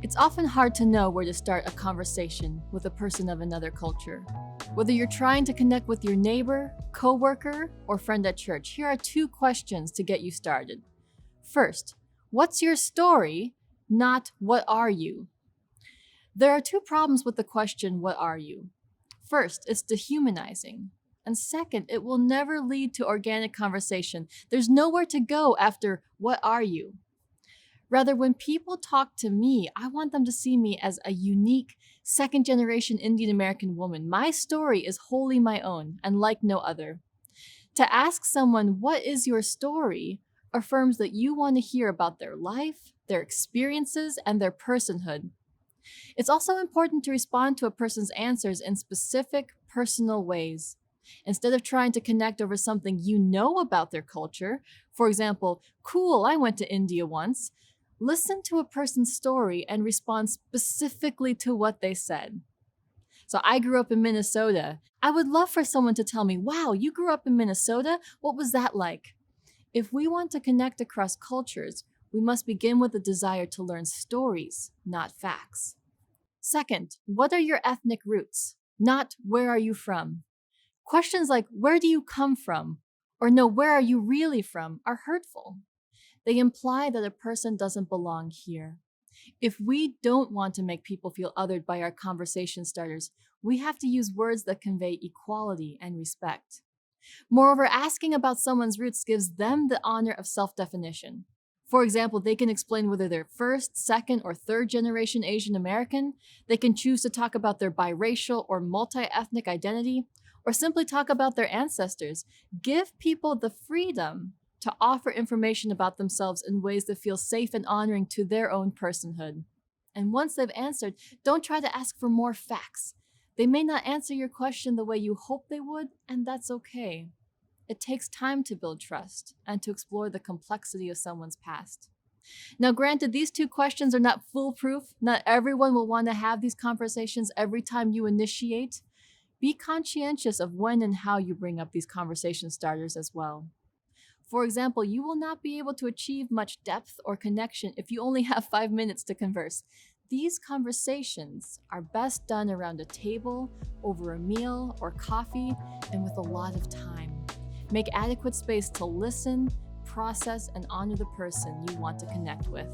It's often hard to know where to start a conversation with a person of another culture. Whether you're trying to connect with your neighbor, coworker, or friend at church, here are two questions to get you started. First, what's your story? Not what are you? There are two problems with the question, what are you? First, it's dehumanizing. And second, it will never lead to organic conversation. There's nowhere to go after, what are you? Rather, when people talk to me, I want them to see me as a unique second generation Indian American woman. My story is wholly my own and like no other. To ask someone, what is your story, affirms that you want to hear about their life, their experiences, and their personhood. It's also important to respond to a person's answers in specific, personal ways. Instead of trying to connect over something you know about their culture, for example, cool, I went to India once, listen to a person's story and respond specifically to what they said. So I grew up in Minnesota. I would love for someone to tell me, wow, you grew up in Minnesota? What was that like? If we want to connect across cultures, we must begin with the desire to learn stories, not facts. Second, what are your ethnic roots? Not where are you from? Questions like, where do you come from? Or no, where are you really from? Are hurtful. They imply that a person doesn't belong here. If we don't want to make people feel othered by our conversation starters, we have to use words that convey equality and respect. Moreover, asking about someone's roots gives them the honor of self-definition. For example, they can explain whether they're first, second, or third generation Asian American. They can choose to talk about their biracial or multi-ethnic identity, or simply talk about their ancestors. Give people the freedom to offer information about themselves in ways that feel safe and honoring to their own personhood. And once they've answered, don't try to ask for more facts. They may not answer your question the way you hope they would, and that's okay. It takes time to build trust and to explore the complexity of someone's past. Now, granted, these two questions are not foolproof. Not everyone will want to have these conversations every time you initiate. Be conscientious of when and how you bring up these conversation starters as well. For example, you will not be able to achieve much depth or connection if you only have 5 minutes to converse. These conversations are best done around a table, over a meal or coffee, and with a lot of time. Make adequate space to listen, process, and honor the person you want to connect with.